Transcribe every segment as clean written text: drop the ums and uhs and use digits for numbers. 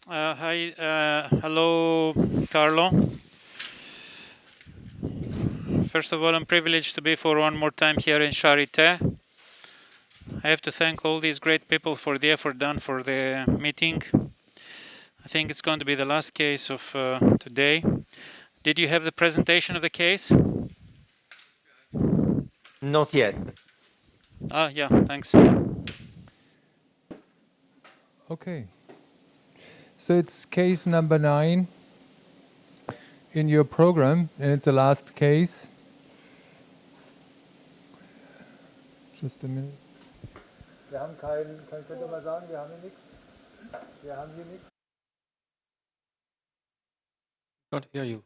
Hi, hello, Carlo. First of all, I'm privileged to be for one more time here in Charité. I have to thank all these great people for the effort done for the meeting. I think it's going to be the last case of today. Did you have the presentation of the case? Not yet. Yeah, thanks. Okay. So it's case number 9 in your program, and it's the last case. Just a minute. Wir haben könnt ihr mal sagen, wir haben hier nichts? Wir haben hier nichts? Can't hear you.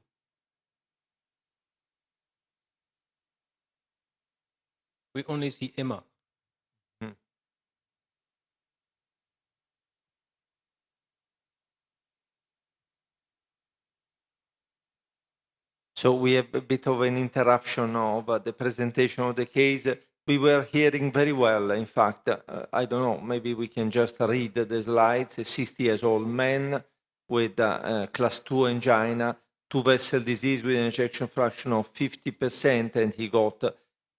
We only see Emma. So we have a bit of an interruption of the presentation of the case. We were hearing very well. In fact, I don't know, maybe we can just read the slides. A 60 years old man with class 2 angina, 2 vessel disease with an ejection fraction of 50%, and he got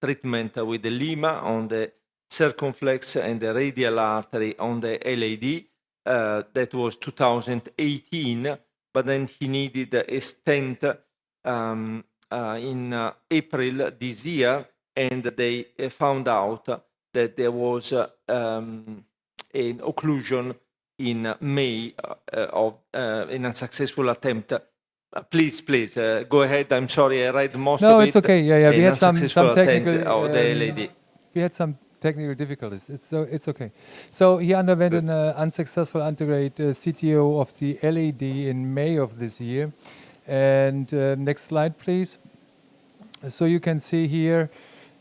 treatment with the Lima on the circumflex and the radial artery on the LAD. That was 2018, but then he needed a stent in April this year, and they found out that there was an occlusion in May of an unsuccessful attempt. Please, go ahead. I'm sorry, I read most of it. No, it's okay. Yeah. We An had some unsuccessful technical. attempt of the LAD. We had some technical difficulties. It's okay. So he underwent an unsuccessful antegrade CTO of the LAD in May of this year. And next slide, please. So you can see here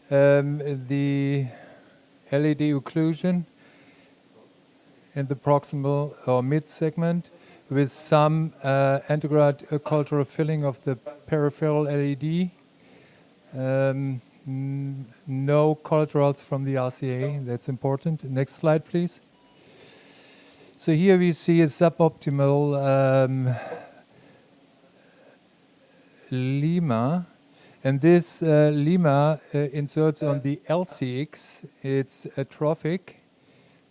the LAD occlusion in the proximal or mid segment with some antegrade cultural filling of the peripheral LAD. No collaterals from the RCA, that's important. Next slide, please. So here we see a suboptimal Lima, and this Lima inserts on the LCX. It's atrophic,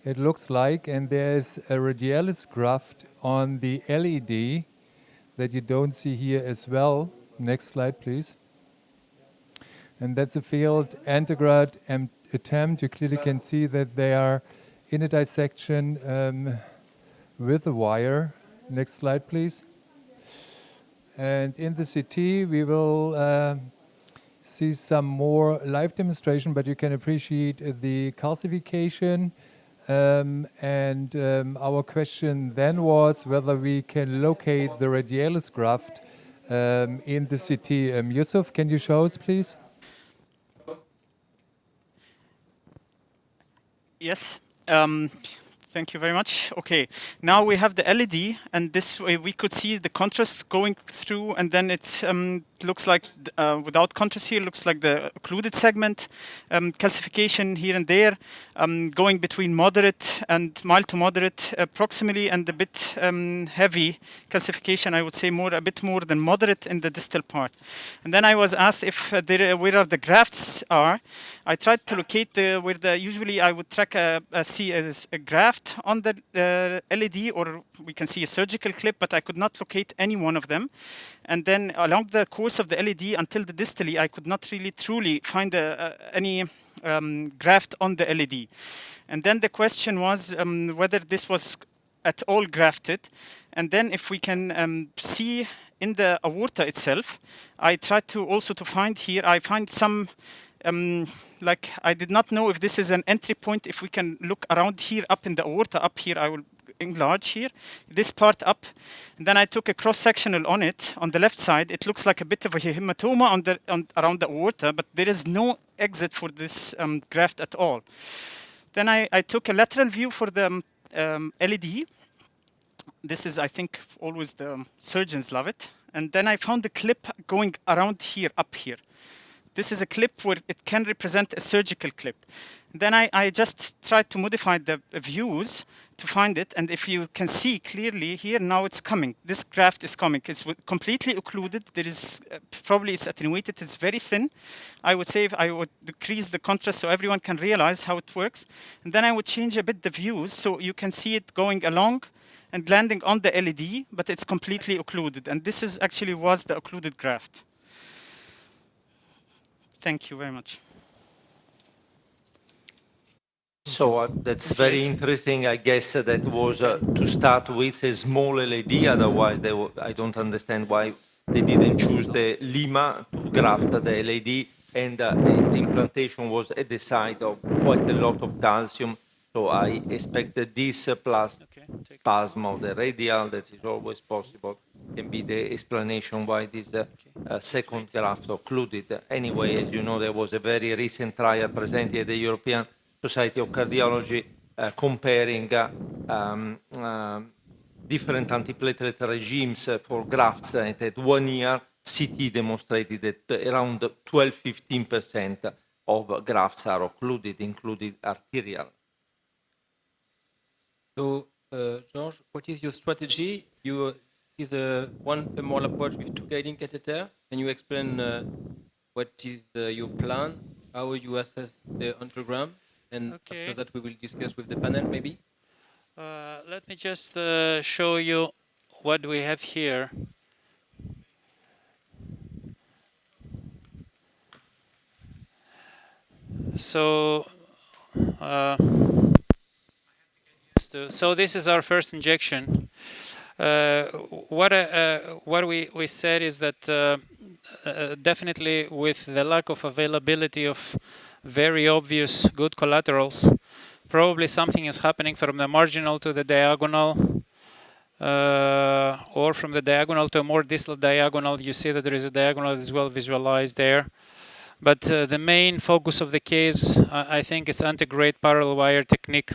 it looks like, and there's a radialis graft on the LED that you don't see here as well. Next slide, please. And that's a failed antegrade attempt. You clearly can see that they are in a dissection with a wire. Next slide, please. And in the CT, we will see some more live demonstration, but you can appreciate the calcification. And our question then was whether we can locate the radialis graft in the CT. Yusuf, can you show us, please? Yes. Thank you very much. Okay, now we have the LED, and this way we could see the contrast going through, and then it looks like, without contrast here, looks like the occluded segment, calcification here and there, going between moderate and mild to moderate proximally, and a bit heavy calcification, I would say a bit more than moderate in the distal part. And then I was asked if where are the grafts are. I tried to locate usually I would track see a graft on the LED, or we can see a surgical clip, but I could not locate any one of them. And then along the course of the LED until the distally, I could not really truly find any graft on the LED. And then the question was whether this was at all grafted. And then if we can see in the aorta itself, I tried to also to find here, I find some like I did not know if this is an entry point. If we can look around here up in the aorta, up here, I will enlarge here, this part up. And then I took a cross-sectional on it, on the left side. It looks like a bit of a hematoma around the aorta, but there is no exit for this graft at all. Then I took a lateral view for the LED. This is, I think, always the surgeons love it. And then I found the clip going around here, up here. this is a clip where it can represent a surgical clip. Then I just tried to modify the views to find it, and if you can see clearly here, now it's coming. This graft is coming. It's completely occluded. There is probably it's attenuated. It's very thin. I would say if I would decrease the contrast so everyone can realize how it works, and then I would change a bit the views so you can see it going along and landing on the LED, but it's completely occluded. And this is actually was the occluded graft. Thank you very much. So that's very interesting. I guess that was to start with a small LED. Otherwise, I don't understand why they didn't choose the Lima to graft the LED. And the implantation was at the site of quite a lot of calcium. So I expected this plus spasm of the radial, that is always possible, can be the explanation why this second graft occluded. Anyway, as you know, there was a very recent trial presented at the European Society of Cardiology comparing different antiplatelet regimes for grafts, and at 1 year, CT demonstrated that around 12-15% of grafts are occluded, including arterial. So, George, what is your strategy? You is a more approach with two guiding catheter. Can you explain what is your plan? How you assess the angiogram? And after that, we will discuss with the panel, maybe. Let me just show you what we have here. So, so this is our first injection. What we said is that definitely with the lack of availability of very obvious good collaterals, probably something is happening from the marginal to the diagonal, or from the diagonal to a more distal diagonal. You see that there is a diagonal as well visualized there. But the main focus of the case, I think, is antegrade parallel wire technique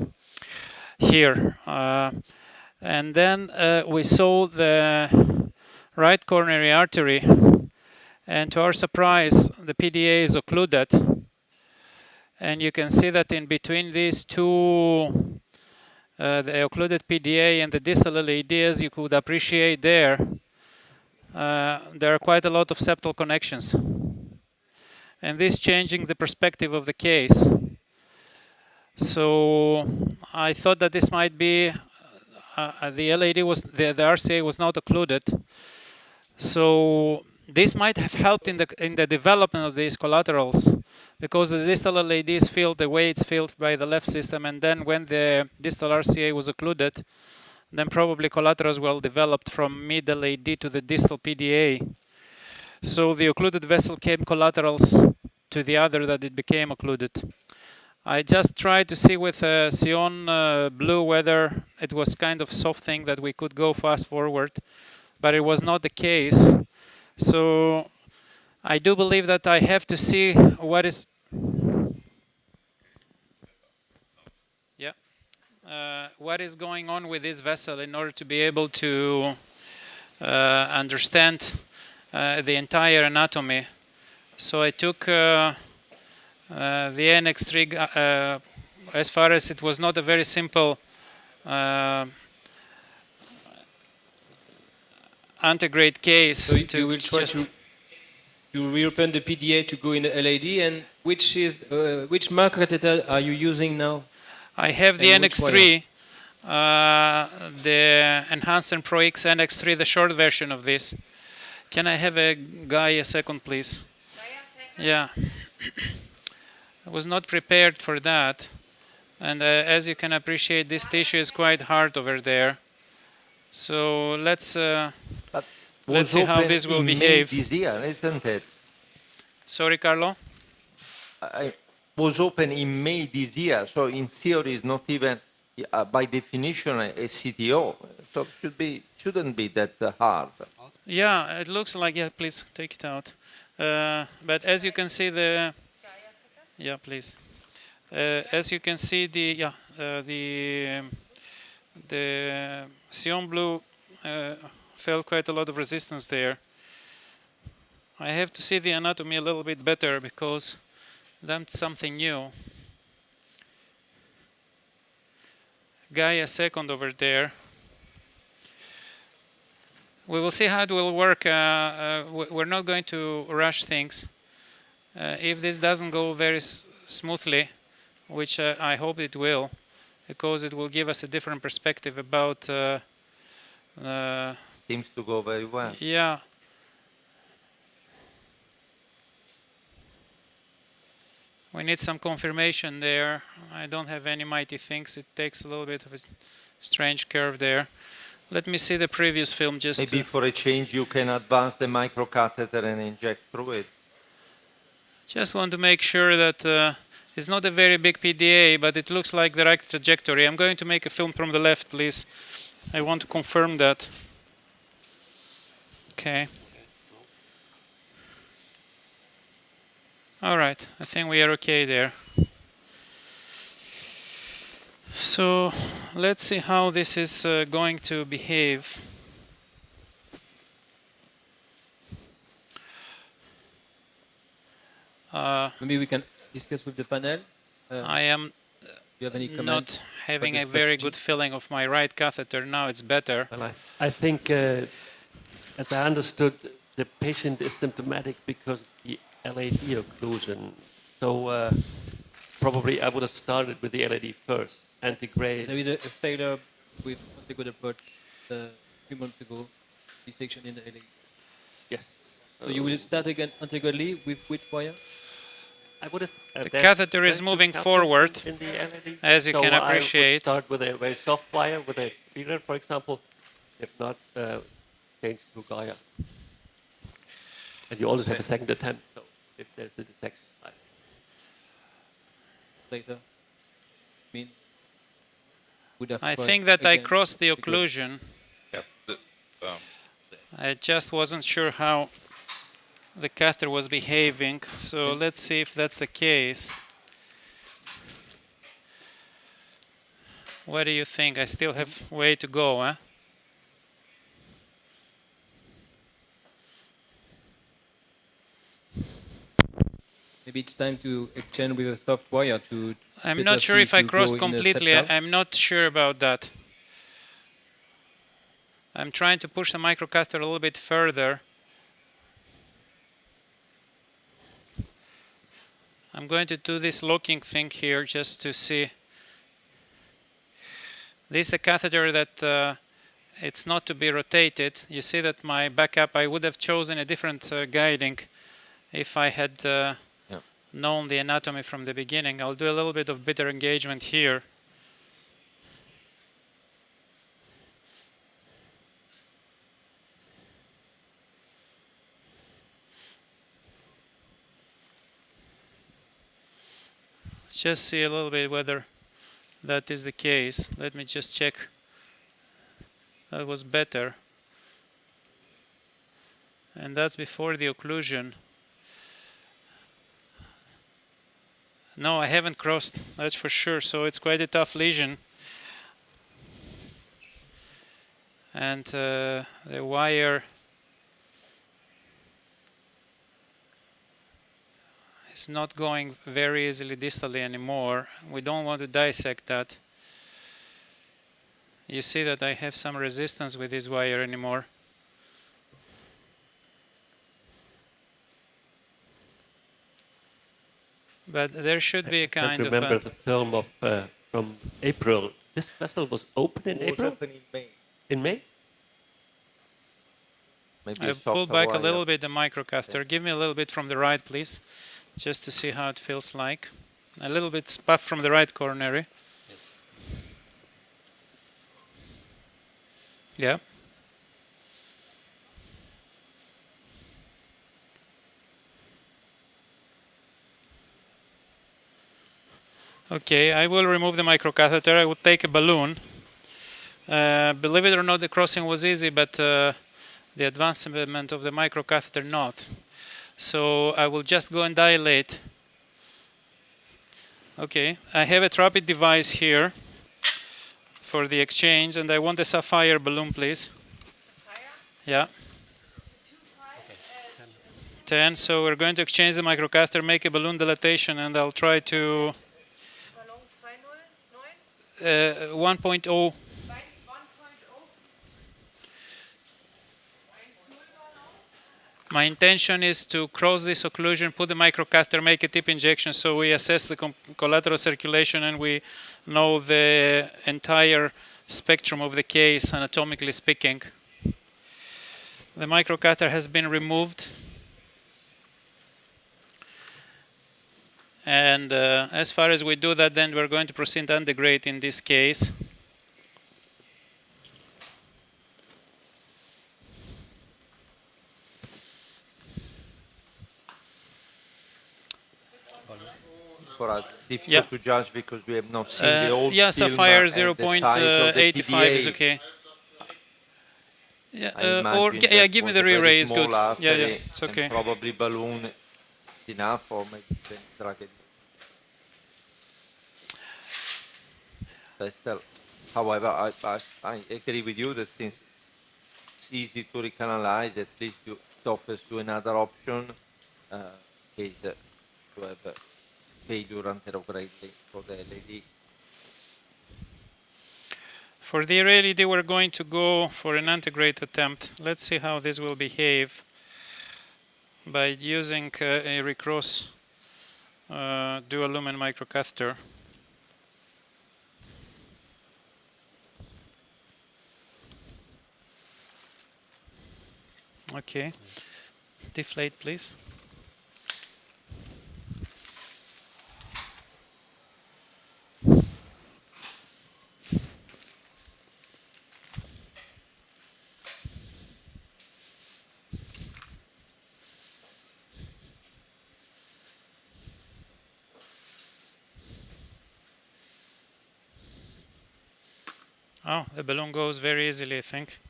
here. And then we saw the right coronary artery, and to our surprise, the PDA is occluded. And you can see that in between these two, the occluded PDA and the distal LED, as you could appreciate there are quite a lot of septal connections. And this changing the perspective of the case. So I thought that this might be the LED was the RCA was not occluded. So this might have helped in the development of these collaterals, because the distal LED is filled the way it's filled by the left system, and then when the distal RCA was occluded, then probably collaterals were developed from mid LED to the distal PDA. So the occluded vessel came collaterals to the other that it became occluded. I just tried to see with Sion Blue whether it was kind of soft thing that we could go fast forward, but it was not the case. So I do believe that I have to see what is what is going on with this vessel in order to be able to understand the entire anatomy. So I took the NX3 as far as it was not a very simple antegrade case. So you will try to reopen the PDA to go in the LAD, and which mark catheter are you using now? I have the NX3, the Enhancer Pro X NX3, the short version of this. Can I have a guy a second, please? Yeah. I was not prepared for that. And as you can appreciate, this tissue is quite hard over there. So let's see how this will behave. This year, isn't it? Sorry, Carlo? I was open in May this year, so in theory it's not even by definition a CTO. So shouldn't be that hard. Yeah, it looks like, yeah, please take it out. But as you can see yeah, please. As you can see the Sion Blue felt quite a lot of resistance there. I have to see the anatomy a little bit better because that's something new. Gaia second over there. We will see how it will work. We're not going to rush things. If this doesn't go very smoothly, which I hope it will, because it will give us a different perspective about. Seems to go very well. Yeah. We need some confirmation there. I don't have any mighty things. It takes a little bit of a strange curve there. Let me see the previous film just Maybe for a change you can advance the microcatheter and inject through it. Just want to make sure that it's not a very big PDA, but it looks like the right trajectory. I'm going to make a film from the left, please. I want to confirm that. Okay. All right, I think we are okay there. So let's see how this is going to behave. Maybe we can discuss with the panel. I am Do you have any comments? not having a very good feeling of my right catheter. Now it's better. Well, I think, as I understood, the patient is symptomatic because of the LAD occlusion. So probably I would have started with the LAD first, anti-gray. There is a failure with anti-good approach a few months ago, dissection in the LA. Yes. So you will start again anti-godly with which wire? I would have. The catheter is moving forward, in the LAD. as you So can I would appreciate. start with a very soft wire, with a feeler, for example. If not, change to Gaia. And you always have a second attempt. So if there's the dissection. Later. Would have I tried think that I again crossed the anti-good. occlusion. Yep. I just wasn't sure how the catheter was behaving, so let's see if that's the case. What do you think? I still have way to go, huh? Maybe it's time to exchange with a soft wire to. I'm better not sure see if I to crossed go in a completely. set I'm not sure about that. I'm trying to push the microcatheter a little bit further. I'm going to do this locking thing here just to see. This is a catheter that it's not to be rotated. You see that my backup, I would have chosen a different guiding if I had known the anatomy from the beginning. I'll do a little bit of bitter engagement here. Just see a little bit whether that is the case. Let me just check. That was better. And that's before the occlusion. No, I haven't crossed, that's for sure. So it's quite a tough lesion. And the wire is not going very easily distally anymore. We don't want to dissect that. You see that I have some resistance with this wire anymore. But there should be a kind of. I remember the film of from April. This vessel was open in It was April. open in May. In May. Maybe I a pull softer back a wire. little bit the microcatheter. Give me a little bit from the right, please, just to see how it feels like. A little bit spuff from the right coronary. Yes. Yeah. Okay, I will remove the microcatheter. I would take a balloon. Believe it or not, the crossing was easy, but the advancement of the microcatheter not. So I will just go and dilate. Okay, I have a trapid device here for the exchange, and I want a sapphire balloon, please. Yeah. 10. So we're going to exchange the microcatheter, make a balloon dilatation, and I'll try to 1.0. My intention is to cross this occlusion, put the microcatheter, make a tip injection, so we assess the collateral circulation and we know the entire spectrum of the case, anatomically speaking. The microcatheter has been removed. And as far as we do that, then we're going to proceed to integrate in this case. For us, difficult to judge because we have not seen the old yeah, film Sapphire and the size of the 0.85 PDA. is okay. Yeah, or yeah, give me the re-ray, it's good. Yeah, it's okay. Probably balloon enough, or maybe then drag it. However, I agree with you that since it's easy to recanalize, at least it offers you another option in case you have failure anterogradely for the LED. For the LED, we're going to go for an antegrade attempt. Let's see how this will behave by using a recross dual lumen microcatheter. Okay, deflate please. Oh, the balloon goes very easily, I think.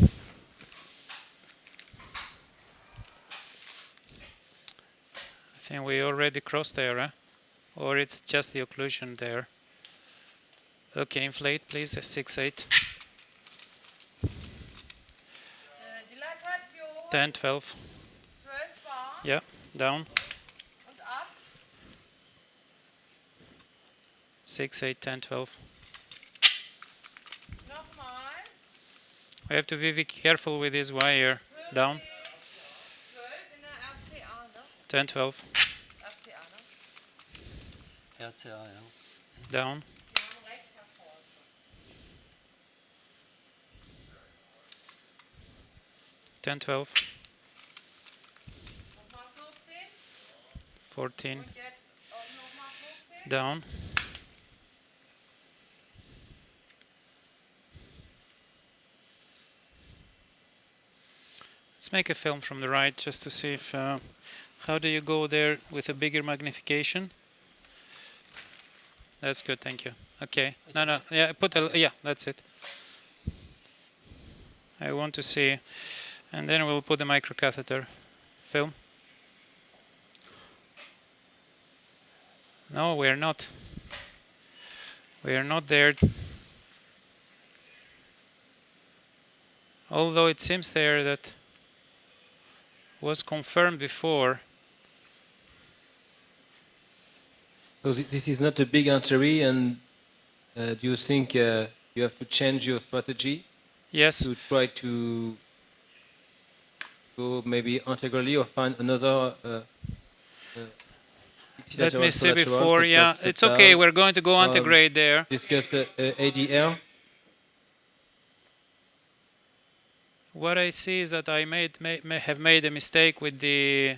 I think we already crossed there, huh? Or it's just the occlusion there. Okay, inflate please, 6-8. 10, 12. Yeah, down. 6, 8, 10, 12. We have to be very careful with this wire. Down. 10, 12. RCA, ja. Down. 10, 12. 14. Down. Let's make a film from the right just to see if how do you go there with a bigger magnification? That's good, thank you. Okay. No, yeah, yeah, that's it. I want to see, and then we'll put the microcatheter film. No, we're not. We are not there. Although it seems there that was confirmed before. So this is not a big entry, and do you think you have to change your strategy? Yes. To try to go maybe integrally or find another. Let me see before. Yeah, it's okay. We're going to go antegrade there. Discuss ADL. What I see is that I may have made a mistake with the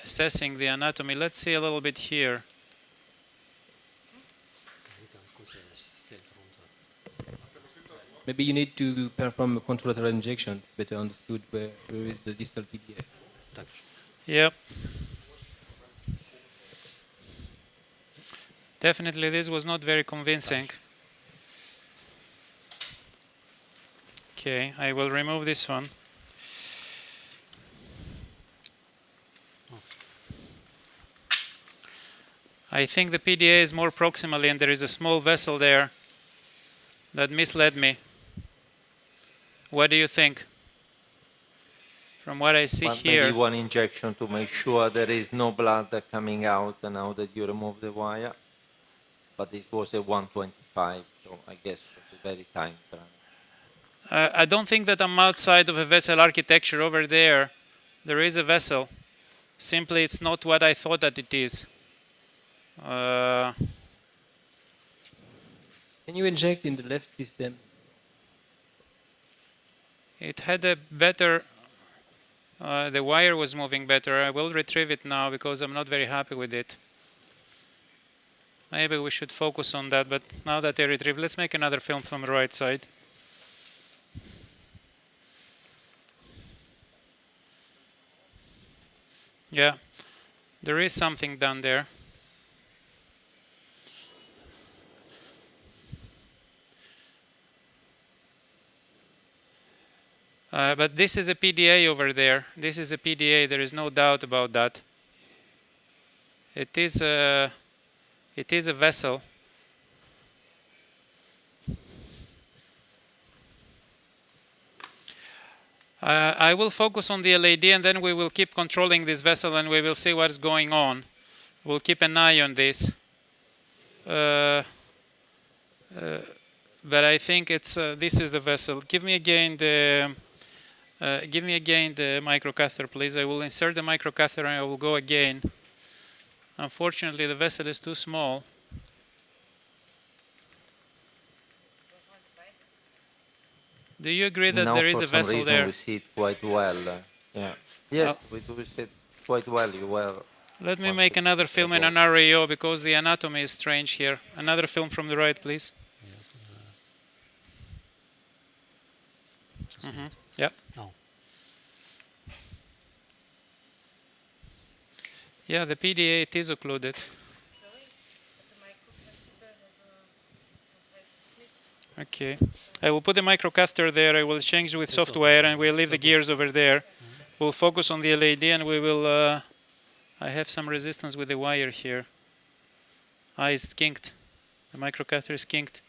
assessing the anatomy. Let's see a little bit here. Maybe you need to perform a contralateral injection, better understood where is the distal PDA. Yep. Definitely this was not very convincing. Okay, I will remove this one. I think the PDA is more proximally and there is a small vessel there that misled me. What do you think? From what I see But here, maybe one injection to make sure there is no blood coming out now that you remove the wire. But it was a 125, so I guess it was a very tiny branch. I don't think that I'm outside of a vessel architecture over there. There is a vessel. Simply, it's not what I thought that it is. Can you inject in the left system? It had a better. The wire was moving better. I will retrieve it now because I'm not very happy with it. Maybe we should focus on that, but now that I retrieve, let's make another film from the right side. Yeah, there is something done there. But this is a PDA over there. This is a PDA. There is no doubt about that. It is a vessel. I will focus on the LAD and then we will keep controlling this vessel and we will see what is going on. We'll keep an eye on this. But I think it's this is the vessel. Give me again the microcatheter, please. I will insert the microcatheter and I will go again. Unfortunately, the vessel is too small. Do you agree that Now, there is for a some vessel reason, there? we see it quite well. Yeah. Yes, we do see it quite well. You were. Let me One make second another film in ago. an RAO because the anatomy is strange here. Another film from the right, please. Yes. Just Mhm. wait. Yep. No. Yeah, the PDA it is occluded. Okay. I will put the microcatheter there. I will change with software and we'll leave the gears over there. We'll focus on the LAD and we will. I have some resistance with the wire here. It's kinked. The microcatheter is kinked.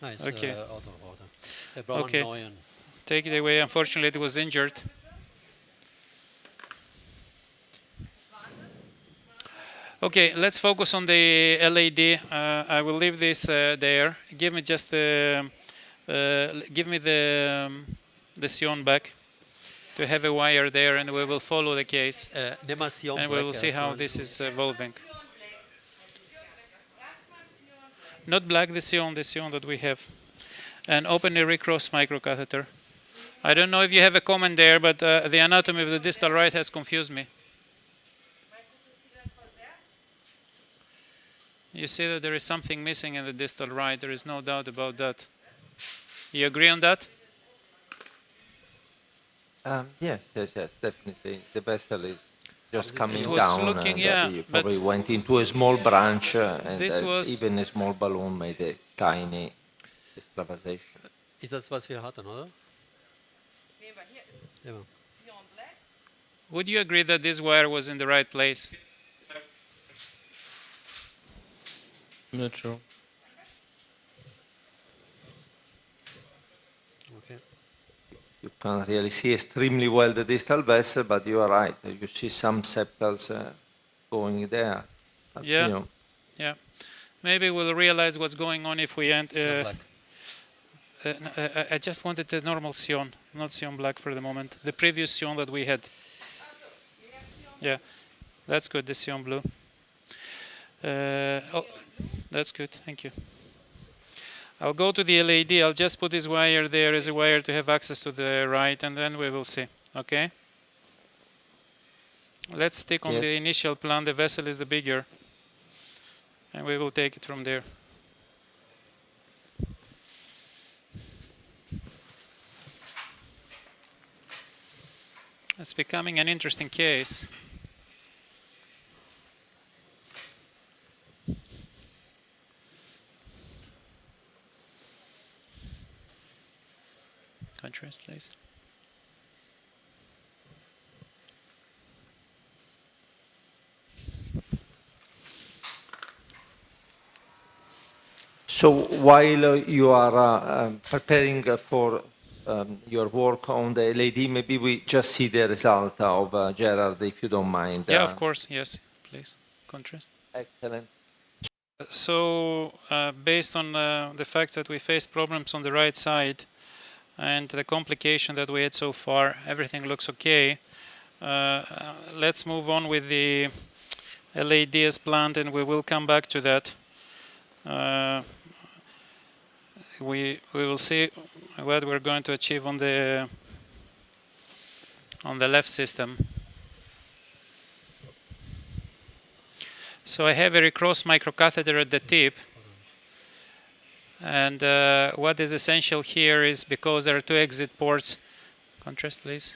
Nice. Okay. Out of order. Herr Braun, Okay. neuen. Take it away. Unfortunately, it was injured. Okay, let's focus on the LAD. I will leave this there. Give me just the Sion back to have a wire there, and we will follow the case, Nimm mal Sion and we will Black see how erstmal. this is evolving. Not black, the Sion that we have, and open a recross microcatheter. I don't know if you have a comment there, but the anatomy of the distal right has confused me. You see that there is something missing in the distal right. There is no doubt about that. You agree on that? Yes, definitely. The vessel is just coming It was down. looking, and yeah, you but probably went into a small branch, and this was- even a small balloon made a tiny extravasation. Ist das, was wir hatten, oder? Ja. Would you agree that this wire was in the right place? I'm not sure. Okay. You can't really see extremely well the distal vessel, but you are right. You see some septals going there. But, Yeah. you know, Yeah. Maybe we'll realize what's going on if we Sion Black. I just wanted the normal Sion, not Sion black for the moment. The previous Sion that we had. Yeah, that's good, the Sion blue. Oh, that's good, thank you. I'll go to the LAD, I'll just put this wire there as a wire to have access to the right, and then we will see, okay? Let's stick on Yes. the initial plan, the vessel is the bigger, and we will take it from there. It's becoming an interesting case. Contrast, please. So while you are preparing for your work on the LED. Maybe we just see the result of Gerard, if you don't mind. Yeah, of course. Yes, please. Contrast. Excellent. So, based on the fact that we faced problems on the right side and the complication that we had so far, everything looks okay. Let's move on with the LADS plant, and we will come back to that. We will see what we're going to achieve on the left system. So I have a recross microcatheter at the tip, and what is essential here is, because there are two exit ports. Contrast, please.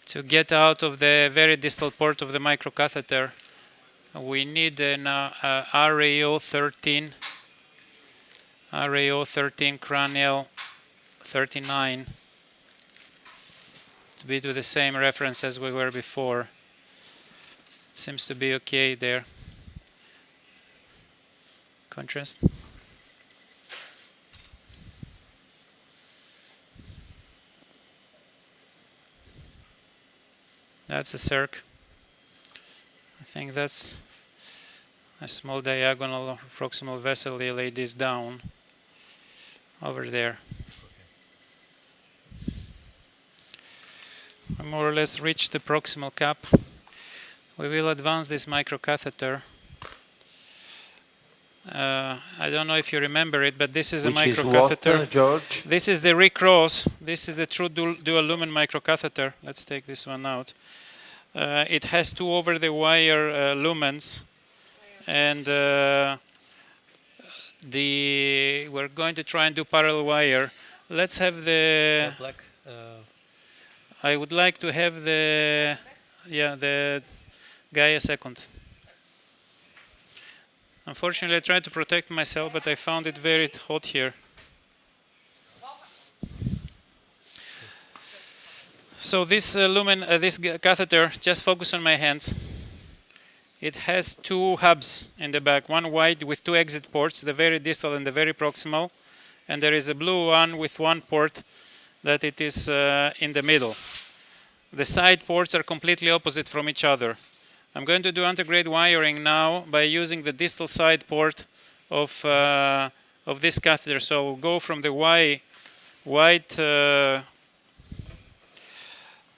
To get out of the very distal port of the microcatheter, we need an RAO 13 cranial 39 to be to the same reference as we were before. Seems to be okay there. Contrast. That's a circ. I think that's a small diagonal proximal vessel. They lay this down over there. We more or less reached the proximal cap. We will advance this microcatheter. I don't know if you remember it, but this is a microcatheter. Is what, George? This is the recross. This is the true dual lumen microcatheter. Let's take this one out. It has two over-the-wire lumens, and we're going to try and do parallel wire. Let's have the. Black. I would like to have the guy a second. Unfortunately, I tried to protect myself, but I found it very hot here. So this this catheter, just focus on my hands. It has two hubs in the back, one wide with two exit ports, the very distal and the very proximal, and there is a blue one with one port that it is in the middle. The side ports are completely opposite from each other. I'm going to do antegrade wiring now by using the distal side port of this catheter. So we'll go from the white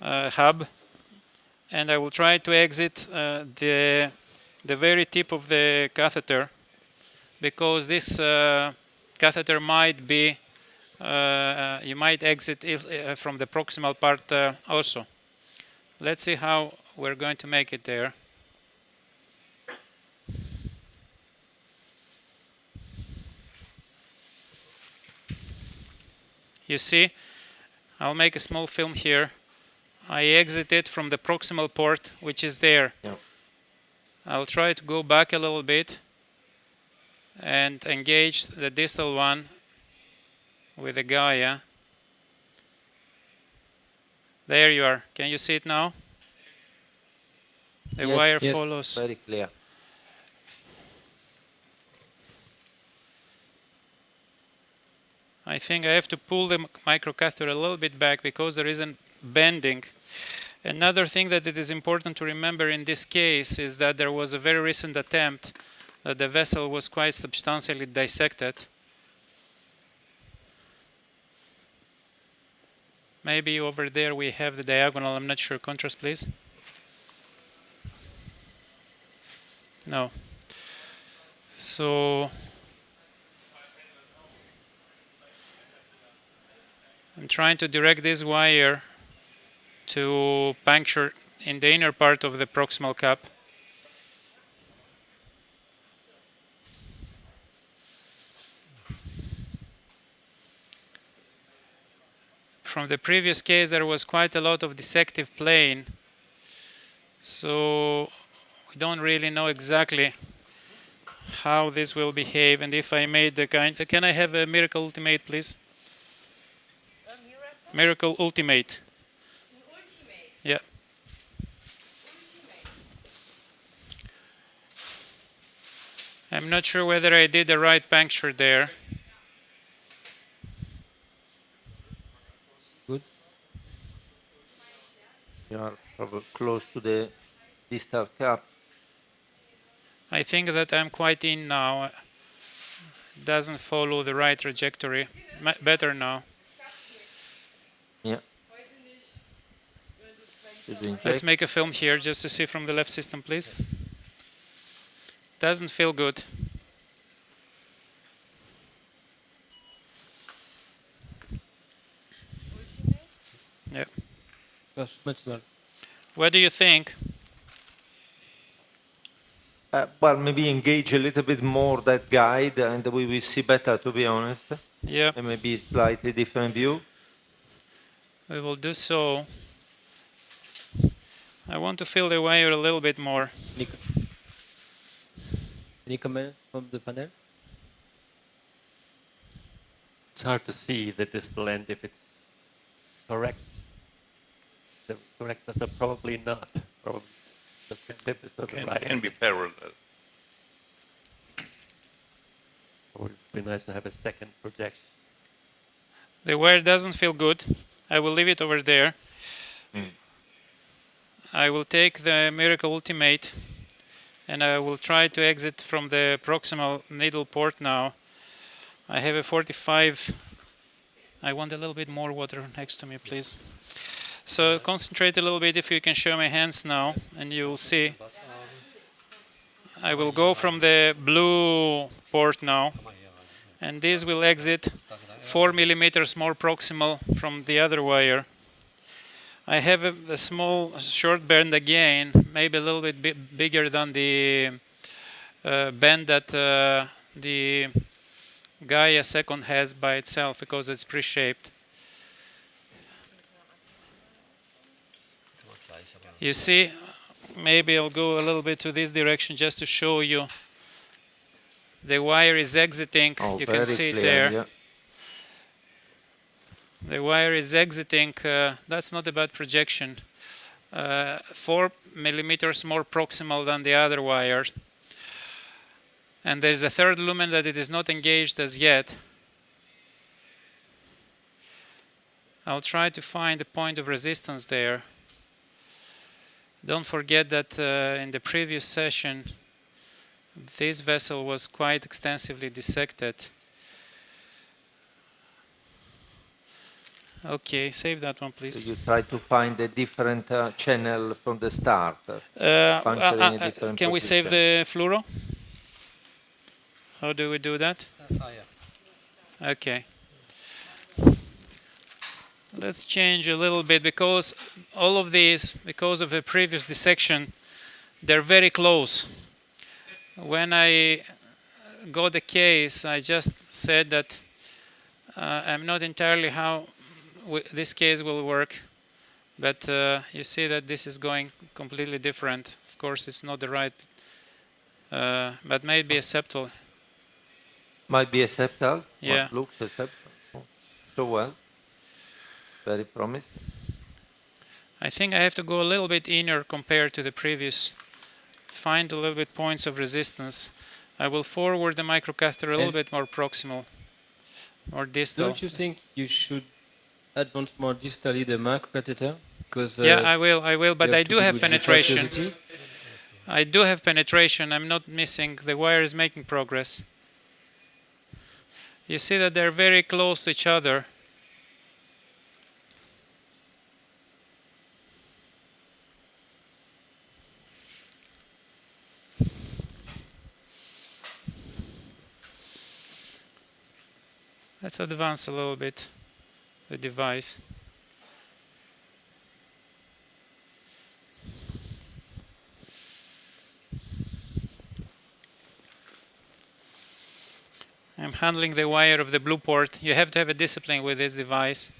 hub, and I will try to exit the very tip of the catheter, because this catheter might be you might exit from the proximal part also. Let's see how we're going to make it there. You see, I'll make a small film here. I exited from the proximal port, which is there. Yep. I'll try to go back a little bit and engage the distal one with the Gaia. There you are. Can you see it now? The wire follows. Very clear. I think I have to pull the microcatheter a little bit back because there isn't bending. Another thing that it is important to remember in this case is that there was a very recent attempt that the vessel was quite substantially dissected. Maybe over there we have the diagonal, I'm not sure. Contrast, please. No. So I'm trying to direct this wire to puncture in the inner part of the proximal cap. From the previous case, there was quite a lot of dissective plane, so we don't really know exactly how this will behave. And if I made the kind, can I have a Miracle Ultimate, please? Miracle Ultimate. Yeah. I'm not sure whether I did the right puncture there. Good. You are probably close to the distal cap. I think that I'm quite in now. Doesn't follow the right trajectory. Better now. Yeah. Should we Let's inject? make a film here just to see from the left system, please. Doesn't feel good. Yeah. Yes, much well. What do you think? Well, maybe engage a little bit more that guide, and we will see better, to be honest. Yeah, And maybe slightly different view. we will do so. I want to feel the wire a little bit more. Any comments from the panel? It's hard to see the distal end if it's correct. The correctness are probably not. Probably the tip is not right. Can be parallel. It would be nice to have a second projection. The wire doesn't feel good. I will leave it over there. I will take the Miracle Ultimate and I will try to exit from the proximal needle port now. I have a 45. I want a little bit more water next to me, please. So concentrate a little bit if you can show my hands now, and you will see. I will go from the blue port now, and this will exit 4 millimeters more proximal from the other wire. I have a small short bend again, maybe a little bit bigger than the bend that the Gaia second has by itself because it's pre-shaped. You see, maybe I'll go a little bit to this direction just to show you. The wire is exiting, you can see it there. Yeah. The wire is exiting, that's not a bad projection. 4 millimeters more proximal than the other wires. And there's a third lumen that it is not engaged as yet. I'll try to find a point of resistance there. Don't forget that in the previous session, this vessel was quite extensively dissected. Okay, save that one, please. So you try to find a different channel from the start. Puncturing a different can we save position. the fluoro? How do we do that? Okay. Let's change a little bit because all of these, because of the previous dissection, they're very close. When I got the case, I just said that I'm not entirely how this case will work, but you see that this is going completely different. Of course, it's not the right, but maybe a septal. Might be a septal. Yeah. What looks a septal. Oh, so well. Very promising. I think I have to go a little bit inner compared to the previous. Find a little bit points of resistance. I will forward the microcatheter a little bit more proximal, more distal. Don't you think you should advance more distally the microcatheter? Because Yeah, I will, but I do have penetration. Viscosity. I do have penetration. I'm not missing. The wire is making progress. You see that they're very close to each other. Let's advance a little bit the device. I'm handling the wire of the blue port. You have to have a discipline with this device.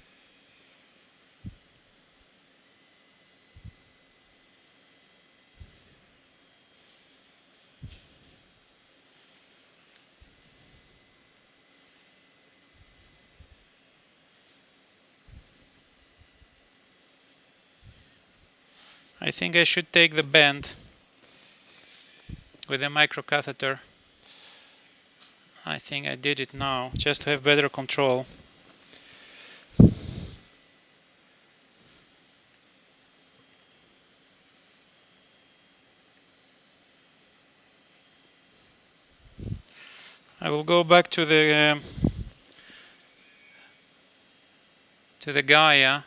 I think I should take the bend with a microcatheter. I think I did it now, just to have better control. I will go back to the Gaia.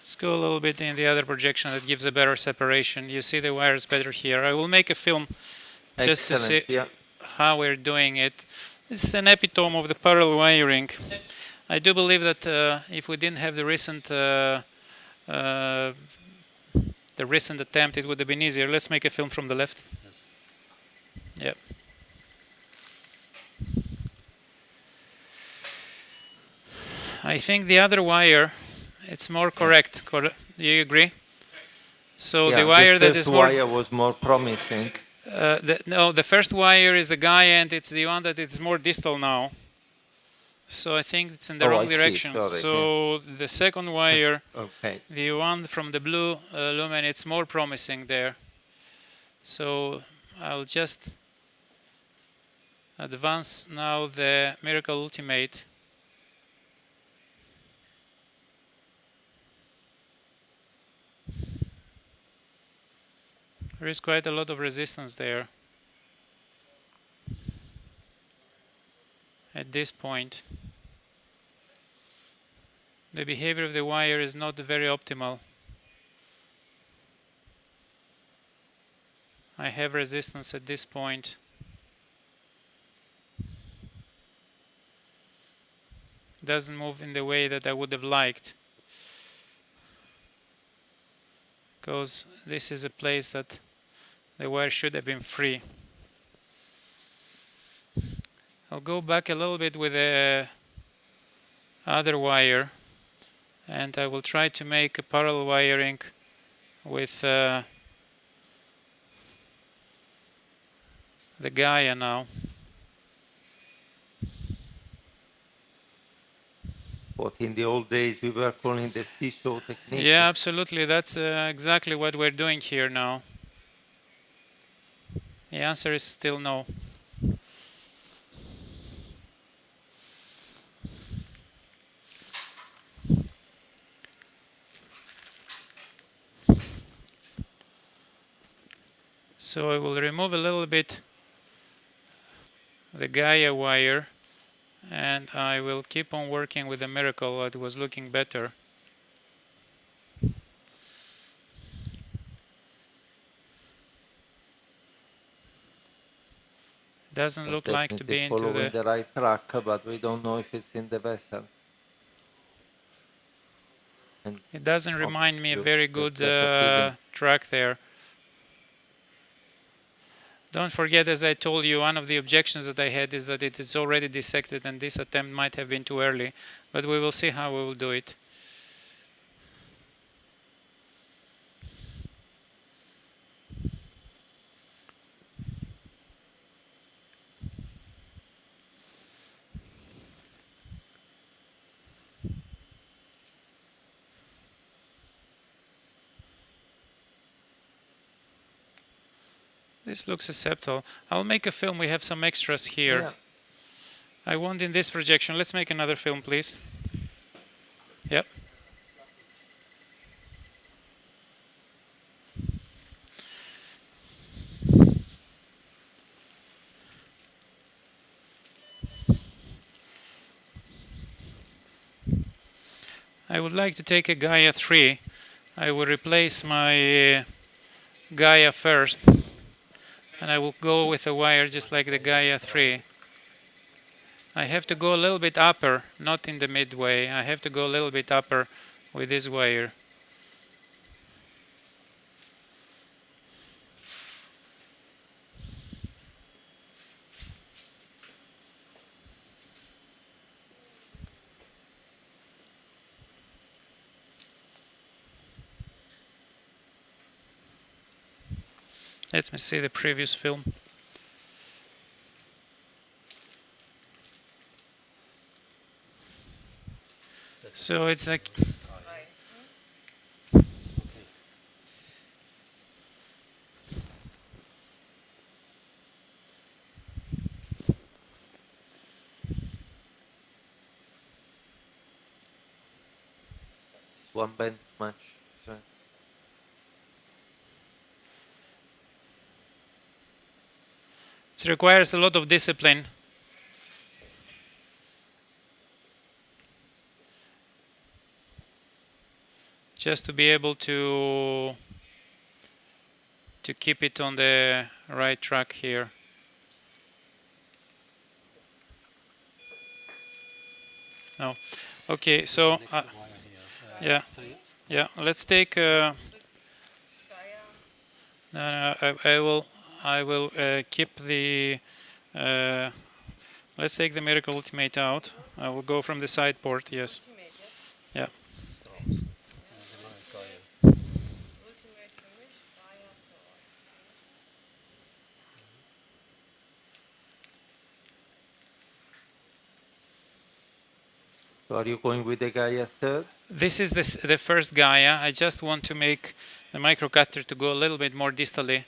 Let's go a little bit in the other projection that gives a better separation. You see the wires better here. I will make a film just to see how we're doing it. This is an epitome of the parallel wiring. I do believe that if we didn't have the recent attempt, it would have been easier. Let's make a film from the left. Yes. Yep. I think the other wire, it's more correct. Do you agree? So the wire that is more... The first wire was more promising. No, the first wire is the Gaia, and it's the one that it's more distal now. So I think it's in the wrong direction. So the second wire, the one from the blue lumen, it's more promising there. So I'll just advance now the Miracle Ultimate. There is quite a lot of resistance there at this point. The behavior of the wire is not very optimal. I have resistance at this point. Doesn't move in the way that I would have liked, because this is a place that the wire should have been free. I'll go back a little bit with the other wire, and I will try to make a parallel wiring with the Gaia now. What in the old days we were calling the CTO technique. Yeah, absolutely. That's exactly what we're doing here now. The answer is still no. So I will remove a little bit the Gaia wire, and I will keep on working with the Miracle that was looking better. Doesn't look like to be into the right track, but we don't know if it's in the vessel. And it doesn't remind me a very good track there. Don't forget, as I told you, one of the objections that I had is that it is already dissected and this attempt might have been too early, but we will see how we will do it. This looks acceptable. I'll make a film. We have some extras here. Yeah. I want in this projection. Let's make another film, please. Yep. I would like to take a Gaia 3. I will replace my Gaia first, and I will go with a wire just like the Gaia 3. I have to go a little bit upper, not in the midway. I have to go a little bit upper with this wire. Let me see the previous film. So it's like one band too much. Right. It requires a lot of discipline. Just to be able to keep it on the right track here. No. Okay, so yeah, yeah. Let's take. No, I will keep the. Let's take the Miracle Ultimate out. I will go from the side port. Yes. Yeah. So are you going with the Gaia third? This is the first Gaia. I just want to make the microcatheter to go a little bit more distally,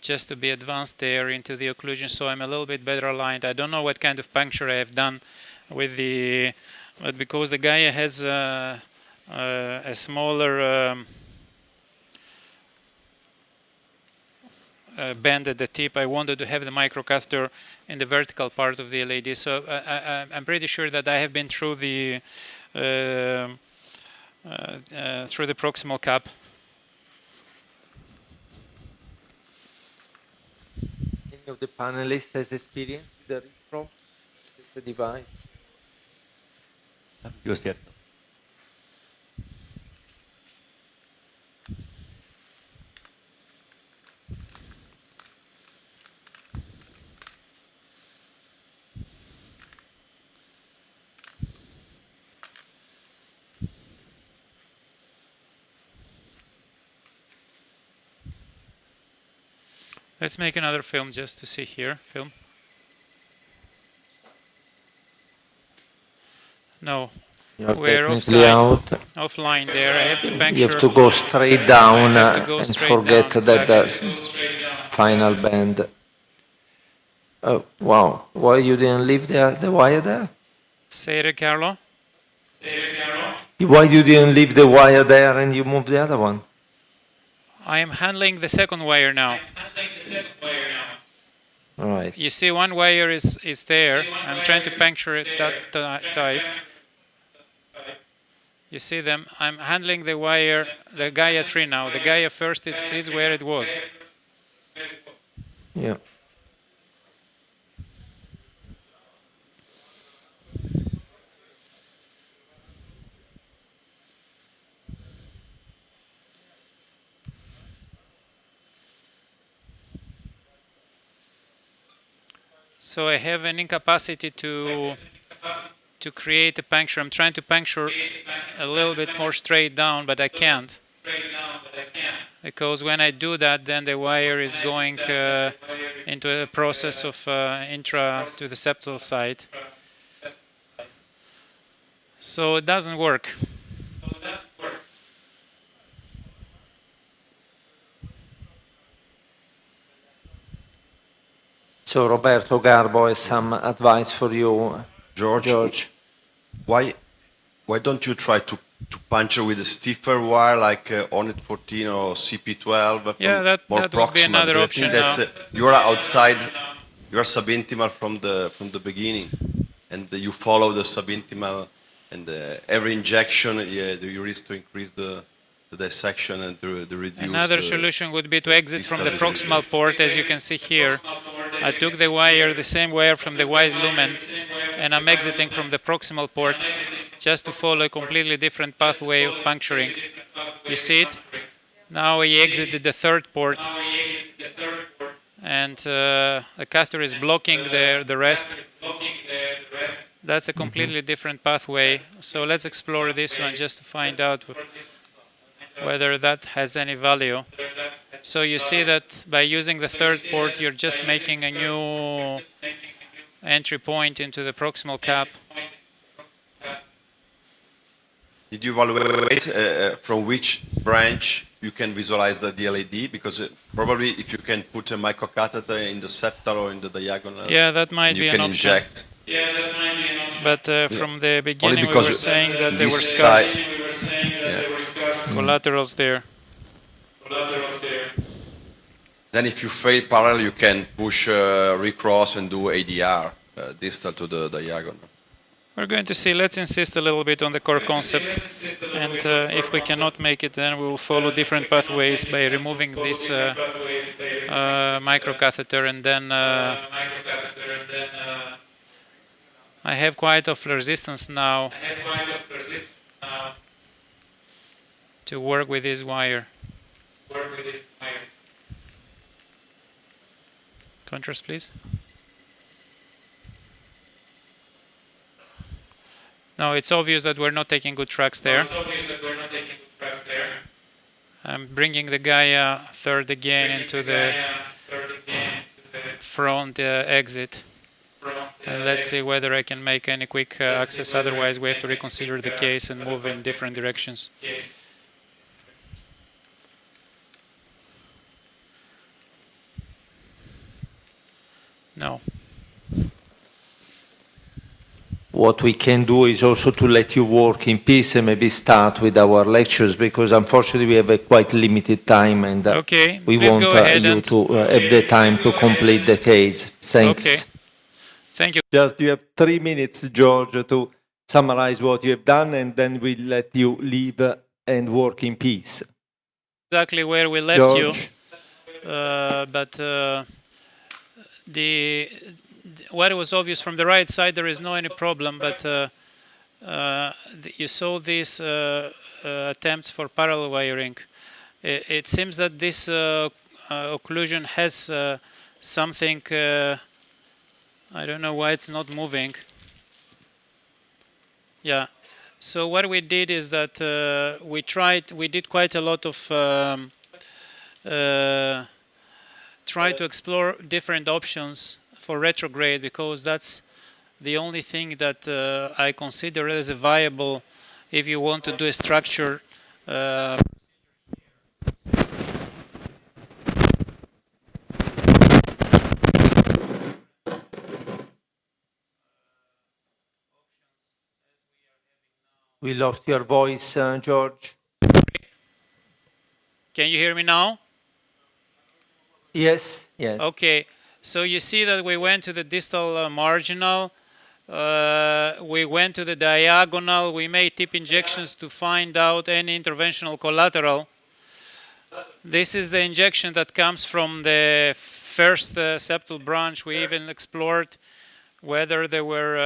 just to be advanced there into the occlusion, so I'm a little bit better aligned. I don't know what kind of puncture I have done with the, but because the Gaia has a smaller bend at the tip, I wanted to have the microcatheter in the vertical part of the LAD. So I'm pretty sure that I have been through the proximal cap. Any of the panelists has experience with the ReachPro, the device? Haven't used yet. Let's make another film just to see here. Film. No. You're We're definitely out. offline there. I have to puncture. You have to go straight down go and straight forget down, that exactly. final bend. Oh, wow. Why you didn't leave the wire there? Say it, Carlo. Why you didn't leave the wire there and you moved the other one? I am handling the second wire now. All right. You see, one wire is there. I'm trying to puncture it that type. You see them. I'm handling the wire, the Gaia 3 now. The Gaia first, it is where it was. Yeah. So I have an incapacity to create a puncture. I'm trying to puncture a little bit more straight down, but I can't. Because when I do that, then the wire is going into a process of intra to the septal side. So it doesn't work. So Roberto Garbo has some advice for you, George. Why don't you try to puncture with a stiffer wire like Onet 14 or CP12? Yeah, that would be another option now. I think that you are outside, you are subintimal from the beginning, and you follow the subintimal, and every injection you risk to increase the dissection and to reduce. Another solution would be to exit from the proximal port, as you can see here. I took the wire, the same wire from the wide lumen, and I'm exiting from the proximal port just to follow a completely different pathway of puncturing. You see it? Now I exited the third port, and the catheter is blocking the rest. That's a completely different pathway. So let's explore this one just to find out whether that has any value. So you see that by using the third port, you're just making a new entry point into the proximal cap. Did you evaluate from which branch you can visualize the DLAD? Because probably if you can put a microcatheter in the septal or in the diagonal, yeah, that might be an option. Inject. But from the beginning, we were saying that they were scarce. Yeah. collaterals there. Then if you fail parallel, you can push recross and do ADR, distal to the diagonal. We're going to see, let's insist a little bit on the core concept, and if we cannot make it, then we will follow different pathways by removing this microcatheter, and then I have quite of resistance now to work with this wire. Contrast, please. No, it's obvious that we're not taking good tracks there. I'm bringing the Gaia third again into the front exit. And let's see whether I can make any quick access. Otherwise, we have to reconsider the case and move in different directions. No. What we can do is also to let you work in peace and maybe start with our lectures, because unfortunately we have a quite limited time, and okay, we please want go ahead you to have the time to complete the case. Thanks. Okay. Thank you. Just you have 3 minutes, George, to summarize what you have done, and then we'll let you leave and work in peace. Exactly where we left George. you, but what was obvious from the right side, there is no any problem, but you saw these attempts for parallel wiring. It seems that this occlusion has something, I don't know why it's not moving. Yeah, so what we did is that we did quite a lot of try to explore different options for retrograde, because that's the only thing that I consider as a viable if you want to do a structure. We lost your voice, George. Can you hear me now? Yes, yes. Okay, so you see that we went to the distal marginal, we went to the diagonal, we made tip injections to find out any interventional collateral. This is the injection that comes from the first septal branch. We even explored whether there were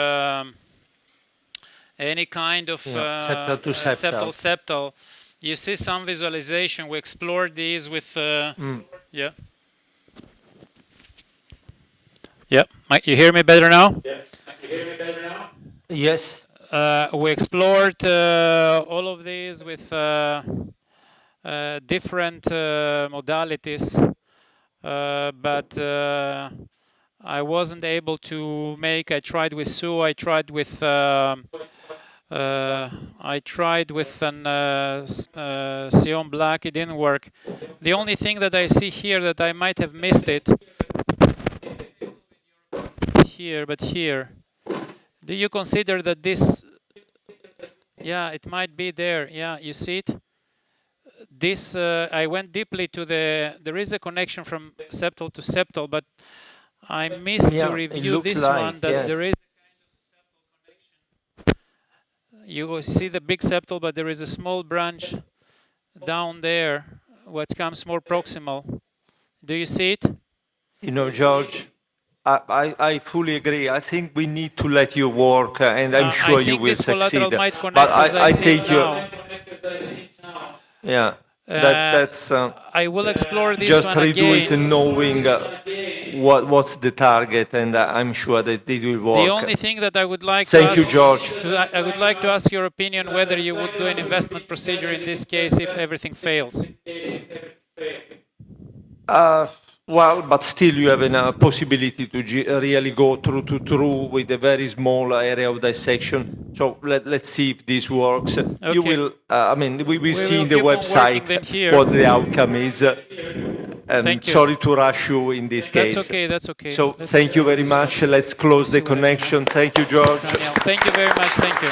any kind of septal to septal. septal. You see some visualization. We explored these with yeah. Yeah, you hear me better now? Yeah, I can hear me better now. Yes. We explored all of these with different modalities, but I wasn't able to make. I tried with Sue. I tried with an Sion Black. It didn't work. The only thing that I see here that I might have missed it. Here, but here, do you consider that this, yeah, it might be there, yeah, you see it? This, I went deeply to there is a connection from septal to septal, but I missed to review this one, that there is a kind of septal connection. You will see the big septal, but there is a small branch down there, what comes more proximal. Do you see it? You know, George, I fully agree. I think we need to let you work, and I'm sure you will succeed. But I take you. Yeah, that's. I will explore this just one redo again. it, knowing what's the target, and I'm sure that it will work. The only thing that I would like Thank you, George. I would like to ask your opinion whether you would do an investment procedure in this case if everything fails. Well, but still you have a possibility to really go through with a very small area of dissection. So let's see if this works. Okay. You will, I mean, we will see in the keep on website what the outcome is. Thank you. Sorry to rush you in this case. That's okay, that's okay. So thank you very much. Let's close the connection. Thank you, George. Thank you very much, thank you.